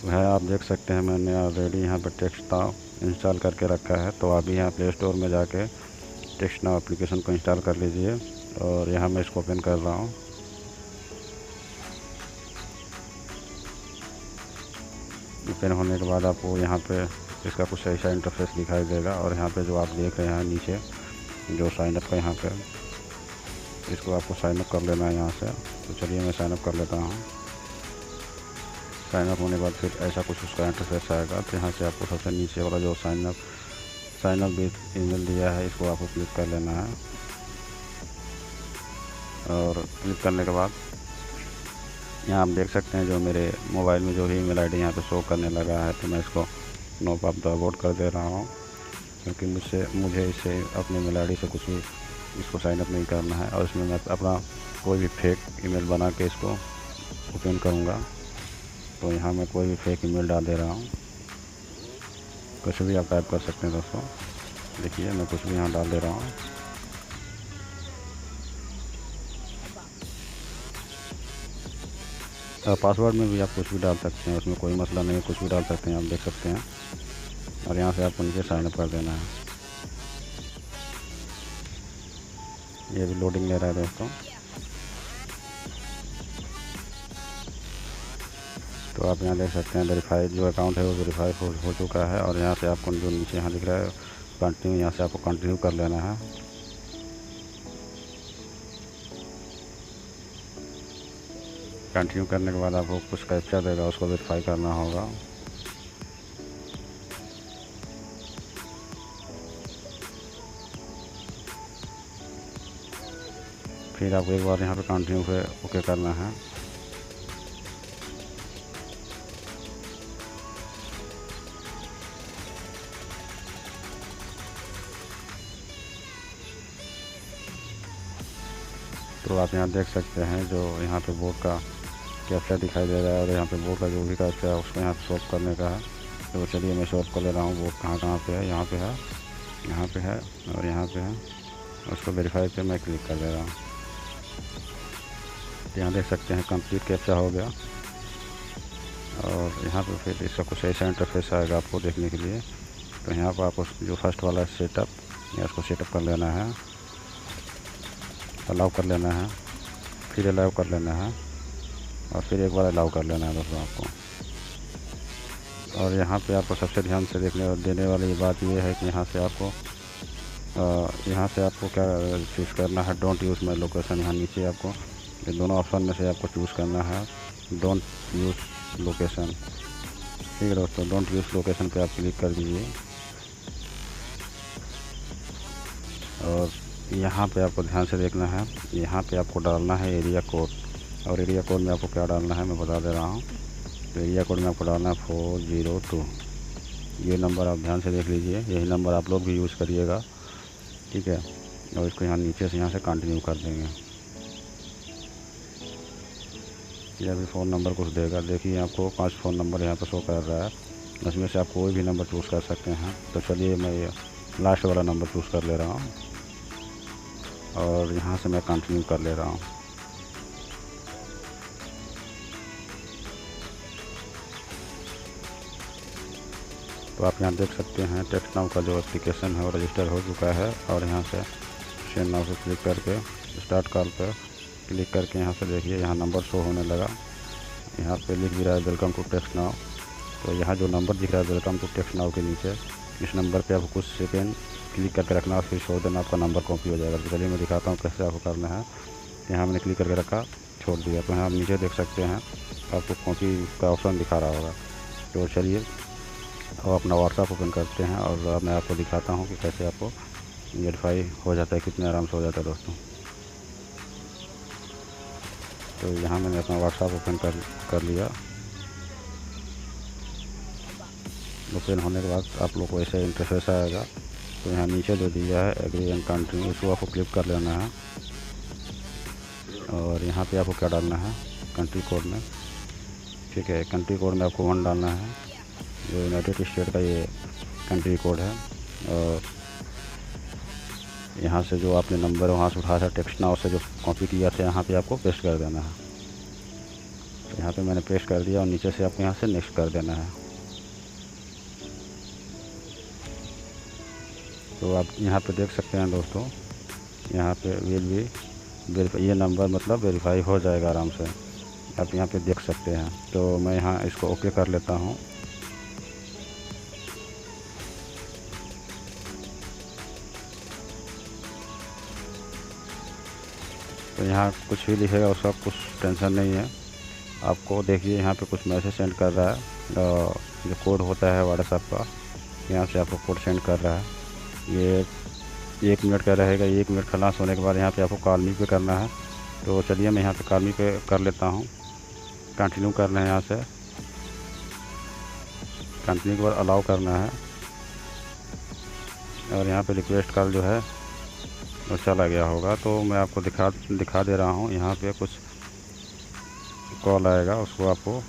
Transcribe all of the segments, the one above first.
वह आप देख सकते हैं मैंने ऑलरेडी यहाँ पर टेक्स्ट नाउ इंस्टॉल करके रखा है। तो आप यहाँ प्ले स्टोर में जाके टेक्स्ट नाउ एप्लीकेशन को इंस्टॉल कर लीजिए। और यहाँ मैं इसको ओपन कर रहा हूँ। ओपन होने के बाद आपको यहाँ पे इसका कुछ ऐसा इंटरफेस दिखाई देगा। और यहाँ पे जो आप देख रहे हैं नीचे जो साइनअप का यहाँ पे, इसको आपको साइनअप कर लेना है यहाँ से। तो चलिए मैं साइनअप कर लेता हूँ। साइनअप होने के बाद फिर ऐसा कुछ उसका इंटरफेस आएगा। तो यहाँ से आपको सबसे नीचे वाला जो साइनअप विद ईमेल दिया है, इसको आपको क्लिक कर लेना है। और क्लिक करने के बाद यहाँ आप देख सकते हैं जो मेरे मोबाइल में जो भी ईमेल आईडी यहाँ पे शो करने लगा है। तो मैं इसको नो ऑफ द अबाउट कर दे रहा हूँ, क्योंकि मुझे इससे अपने ईमेल आईडी से कुछ भी इसको साइनअप नहीं करना है। और इसमें मैं अपना कोई भी फेक ईमेल बना के इसको ओपन करूँगा। तो यहाँ मैं कोई भी फेक ईमेल डाल दे रहा हूँ। कुछ भी आप टाइप कर सकते हैं दोस्तों। देखिए मैं कुछ भी यहाँ डाल दे रहा हूँ। पासवर्ड में भी आप कुछ भी डाल सकते हैं, उसमें कोई मसला नहीं है, कुछ भी डाल सकते हैं, आप देख सकते हैं। और यहाँ से आपको नीचे साइनअप कर देना है। ये भी लोडिंग ले रहा है दोस्तों। तो आप यहाँ देख सकते हैं वेरीफाइड जो अकाउंट है वो वेरीफाइड हो चुका है। और यहाँ से आपको जो नीचे यहाँ दिख रहा है कंटिन्यू, यहाँ से आपको कंटिन्यू कर लेना है। कंटिन्यू करने के बाद आपको कुछ कैप्चा देगा, उसको वेरीफाई करना होगा। फिर आपको एक बार यहाँ पे कंटिन्यू पे ओके करना है। तो आप यहाँ देख सकते हैं जो यहाँ पे बोर्ड का कैप्चा दिखाई दे रहा है। और यहाँ पे बोर्ड का जो भी कैप्चा है उसको यहाँ पे सॉल्व करने का है। तो चलिए मैं सॉल्व कर ले रहा हूँ। बोर्ड कहाँ पे है, यहाँ पे है, यहाँ पे है और यहाँ पे है। उसको वेरीफाई पे मैं क्लिक कर दे रहा हूँ। यहाँ देख सकते हैं कंप्लीट कैप्चा हो गया। और यहाँ पे फिर इसका कुछ ऐसा इंटरफेस आएगा आपको देखने के लिए। तो यहाँ पर आपको जो फर्स्ट वाला सेटअप, या इसको सेटअप कर लेना है, अलाउ कर लेना है, फिर अलाउ कर लेना है और फिर एक बार अलाउ कर लेना है दोस्तों आपको। और यहाँ पे आपको सबसे ध्यान से देने वाली बात ये है कि यहाँ से आपको क्या चूज़ करना है, डोंट यूज़ माई लोकेशन। यहाँ नीचे आपको ये दोनों ऑप्शन में से आपको चूज़ करना है डोंट यूज़ लोकेशन। ठीक है दोस्तों, डोंट यूज़ लोकेशन पे आप क्लिक कर दीजिए। और यहाँ पे आपको ध्यान से देखना है, यहाँ पे आपको डालना है एरिया कोड। और एरिया कोड में आपको क्या डालना है मैं बता दे रहा हूँ। तो एरिया कोड में आपको डालना है 402। ये नंबर आप ध्यान से देख लीजिए, यही नंबर आप लोग भी यूज़ करिएगा, ठीक है। और इसको यहाँ नीचे से यहाँ से कंटिन्यू कर देंगे। ये अभी फ़ोन नंबर कुछ देगा, देखिए आपको 5 फ़ोन नंबर यहाँ पर शो कर रहा है। उसमें से आप कोई भी नंबर चूज़ कर सकते हैं। तो चलिए मैं ये लास्ट वाला नंबर चूज़ कर ले रहा हूँ और यहाँ से मैं कंटिन्यू कर ले रहा हूँ। तो आप यहाँ देख सकते हैं टेक्स्ट नाउ का जो एप्लीकेशन है वो रजिस्टर हो चुका है। और यहाँ से सेंड नाउ से क्लिक करके स्टार्ट कॉल पर क्लिक करके यहाँ से देखिए यहाँ नंबर शो होने लगा। यहाँ पे लिख भी रहा है वेलकम टू टेक्स्ट नाउ। तो यहाँ जो नंबर दिख रहा है वेलकम टू टेक्स्ट नाउ के नीचे, इस नंबर पे आपको कुछ सेकेंड क्लिक करके रखना और फिर छोड़ देना, आपका नंबर कॉपी हो जाएगा। तो चलिए मैं दिखाता हूँ कैसे आपको करना है। यहाँ मैंने क्लिक करके रखा, छोड़ दिया। तो यहाँ आप नीचे देख सकते हैं आपको कॉपी का ऑप्शन दिखा रहा होगा। तो चलिए अब अपना व्हाट्सएप ओपन करते हैं और मैं आपको दिखाता हूँ कि कैसे आपको वेरीफाई हो जाता है, कितने आराम से हो जाता है दोस्तों। तो यहाँ मैंने अपना व्हाट्सएप ओपन कर लिया। ओपन होने के बाद आप लोग को ऐसे इंटरफेस आएगा। तो यहाँ नीचे जो दिया है एग्री एंड कंटिन्यू, इसको आपको क्लिक कर लेना है। और यहाँ पे आपको क्या डालना है कंट्री कोड में, ठीक है। कंट्री कोड में आपको 1 डालना है, जो यूनाइटेड स्टेट का ये कंट्री कोड है। और यहाँ से जो आपने नंबर वहाँ से उठाया था टेक्स्ट नाउ से जो कॉपी किया था, यहाँ पे आपको पेस्ट कर देना है। तो यहाँ पे मैंने पेस्ट कर दिया और नीचे से आपको यहाँ से नेक्स्ट कर देना है। तो आप यहाँ पे देख सकते हैं दोस्तों, यहाँ पे विल भी वेरीफाई, ये नंबर मतलब वेरीफाई हो जाएगा आराम से, आप यहाँ पे देख सकते हैं। तो मैं यहाँ इसको ओके कर लेता हूँ। तो यहाँ कुछ भी लिखेगा उसका कुछ टेंशन नहीं है। आपको देखिए यहाँ पे कुछ मैसेज सेंड कर रहा है, जो कोड होता है व्हाट्सएप का, यहाँ से आपको कोड सेंड कर रहा है। ये 1 मिनट का रहेगा। 1 मिनट खलास होने के बाद यहाँ पे आपको कॉल मी पे करना है। तो चलिए मैं यहाँ पे कॉल मी पे कर लेता हूँ। कंटिन्यू करना है, यहाँ से कंटिन्यू के बाद अलाउ करना है और यहाँ पे रिक्वेस्ट कॉल जो है वो चला गया होगा। तो मैं आपको दिखा दे रहा हूँ। यहाँ पे कुछ कॉल आएगा, उसको आपको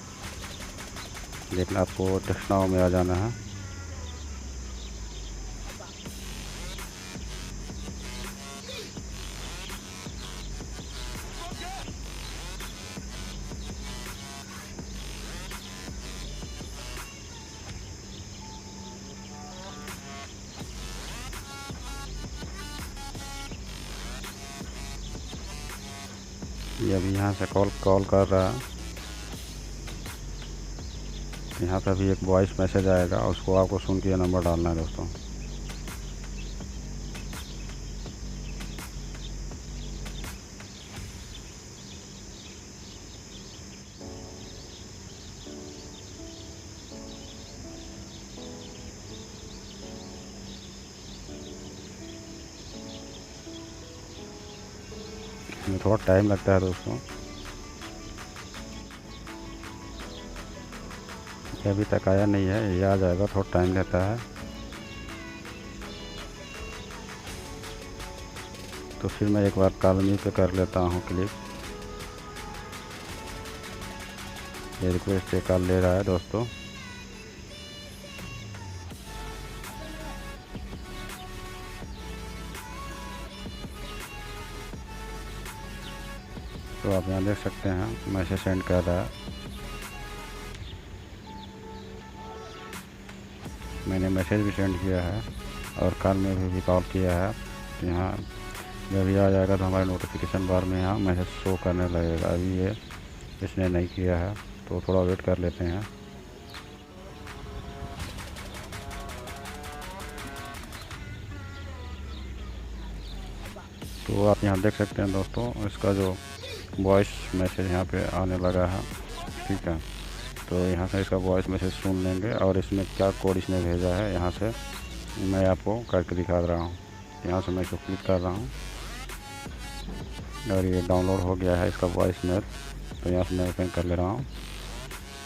देखना, आपको टेक्स्ट नाउ में आ जाना है। ये अभी यहाँ से कॉल कर रहा है। यहाँ पे अभी एक वॉइस मैसेज आएगा, उसको आपको सुन के नंबर डालना है दोस्तों। इसमें थोड़ा टाइम लगता है दोस्तों, ये अभी तक आया नहीं है, ये आ जाएगा, थोड़ा टाइम लेता है। तो फिर मैं एक बार कॉल मी पे कर लेता हूँ क्लिक। ये रिक्वेस्ट पे कॉल ले रहा है दोस्तों। तो आप यहाँ देख सकते हैं मैसेज सेंड कर रहा है। मैंने मैसेज भी सेंड किया है और कॉल में भी कॉल किया है। यहाँ जब ये आ जाएगा तो हमारे नोटिफिकेशन बार में यहाँ मैसेज शो करने लगेगा। अभी ये इसने नहीं किया है, तो थोड़ा वेट कर लेते हैं। तो आप यहाँ देख सकते हैं दोस्तों, इसका जो वॉइस मैसेज यहाँ पे आने लगा है, ठीक है। तो यहाँ से इसका वॉइस मैसेज सुन लेंगे और इसमें क्या कोड इसने भेजा है यहाँ से मैं आपको करके दिखा रहा हूँ। यहाँ से मैं इसको क्लिक कर रहा हूँ और ये डाउनलोड हो गया है इसका वॉइस मेल। तो यहाँ से मैं ओपन कर ले रहा हूँ,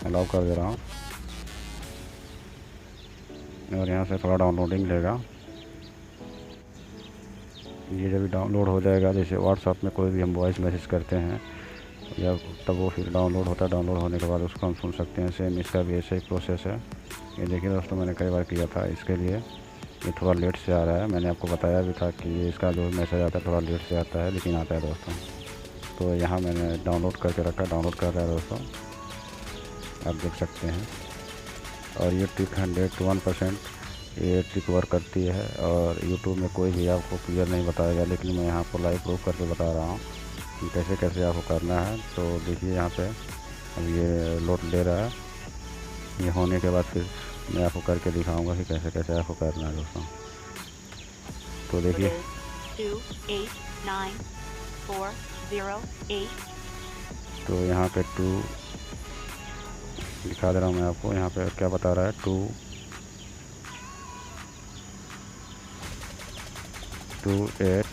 अलाउ कर दे रहा हूँ और यहाँ से थोड़ा डाउनलोडिंग लेगा। ये जब डाउनलोड हो जाएगा, जैसे व्हाट्सएप में कोई भी हम वॉइस मैसेज करते हैं या तब वो फिर डाउनलोड होता है। डाउनलोड होने के बाद उसको हम सुन सकते हैं। सेम इसका भी ऐसे ही प्रोसेस है। ये देखिए दोस्तों, मैंने कई बार किया था, इसके लिए ये थोड़ा लेट से आ रहा है। मैंने आपको बताया भी था कि ये इसका जो मैसेज आता है थोड़ा लेट से आता है, लेकिन आता है दोस्तों। तो यहाँ मैंने डाउनलोड करके रखा, डाउनलोड कर रहा है दोस्तों, आप देख सकते हैं। और ये ट्रिक 101% ये ट्रिक वर्क करती है और यूट्यूब में कोई भी आपको क्लियर नहीं बताएगा, लेकिन मैं यहाँ आपको लाइव प्रूफ करके बता रहा हूँ कि कैसे कैसे आपको करना है। तो देखिए यहाँ पे अब ये लोड ले रहा है। ये होने के बाद फिर मैं आपको करके दिखाऊंगा कि कैसे कैसे आपको करना है दोस्तों। तो देखिए 289408। तो यहाँ पे 2 दिखा दे रहा हूँ मैं आपको। यहाँ पे क्या बता रहा है, 228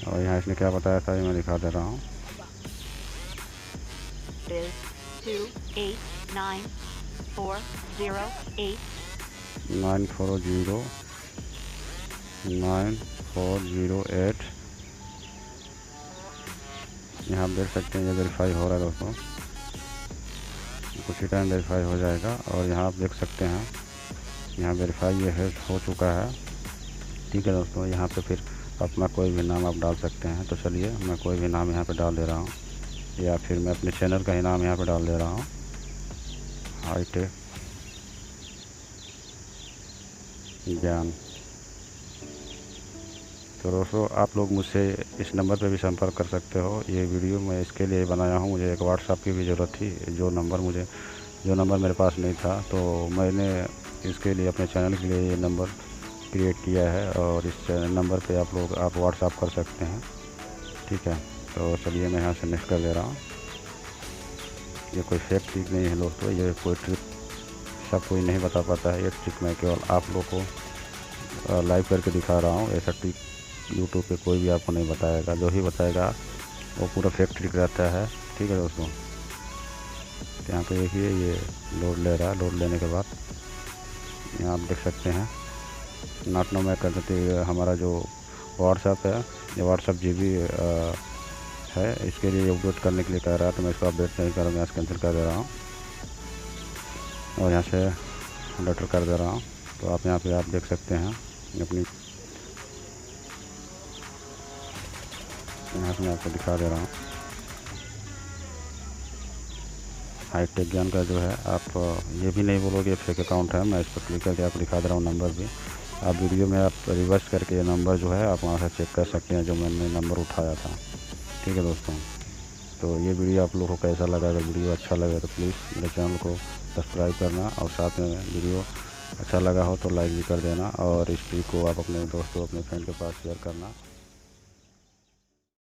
और यहाँ इसने क्या बताया था ये मैं दिखा दे रहा हूँ। 289408 9409408। यहाँ आप देख सकते हैं ये वेरीफाई हो रहा है दोस्तों, कुछ ही टाइम वेरीफाई हो जाएगा। और यहाँ आप देख सकते हैं यहाँ वेरीफाई ये है, हो चुका है, ठीक है दोस्तों। यहाँ पे फिर अपना कोई भी नाम आप डाल सकते हैं। तो चलिए मैं कोई भी नाम यहाँ पे डाल दे रहा हूँ। या फिर मैं अपने चैनल का ही नाम यहाँ पे डाल दे रहा हूँ, हाईटेक ज्ञान। तो दोस्तों आप लोग मुझसे इस नंबर पे भी संपर्क कर सकते हो। ये वीडियो मैं इसके लिए बनाया हूँ, मुझे एक व्हाट्सएप की भी ज़रूरत थी। जो नंबर मेरे पास नहीं था, तो मैंने इसके लिए अपने चैनल के लिए ये नंबर क्रिएट किया है, और इस नंबर पे आप व्हाट्सएप कर सकते हैं। ठीक है, तो चलिए मैं यहाँ से नेक्स्ट कर दे रहा हूँ। ये कोई फेक ट्रिक नहीं है दोस्तों, ये कोई ट्रिक सब कोई नहीं बता पाता है। ये ट्रिक मैं केवल आप लोग को लाइव करके दिखा रहा हूँ। ऐसा ट्रिक यूट्यूब पे कोई भी आपको नहीं बताएगा, जो ही बताएगा वो पूरा फेक ट्रिक रहता है। ठीक है दोस्तों, तो यहाँ पे देखिए ये लोड ले रहा है। लोड लेने के बाद यहाँ आप देख सकते हैं नॉट नो मैं कर देते। हमारा जो व्हाट्सएप है, ये व्हाट्सएप GB है, इसके लिए अपडेट करने के लिए कह रहा है, तो मैं इसको अपडेट नहीं करूँगा, यहाँ से कैंसिल कर दे रहा हूँ और यहाँ से लेटर कर दे रहा हूँ। तो आप यहाँ पे आप देख सकते हैं अपनी, यहाँ से मैं आपको दिखा दे रहा हूँ हाईटेक ज्ञान का जो है। आप ये भी नहीं बोलोगे फेक अकाउंट है, मैं इस पर क्लिक करके आपको दिखा दे रहा हूँ नंबर भी। आप वीडियो में आप रिवर्स करके ये नंबर जो है आप वहाँ से चेक कर सकते हैं, जो मैंने नंबर उठाया था। ठीक है दोस्तों, तो ये वीडियो आप लोगों को कैसा लगा? अगर वीडियो अच्छा लगे तो प्लीज़ मेरे चैनल को सब्सक्राइब करना, और साथ में वीडियो अच्छा लगा हो तो लाइक भी कर देना, और इस वीडियो को आप अपने दोस्तों अपने फ्रेंड के पास शेयर करना।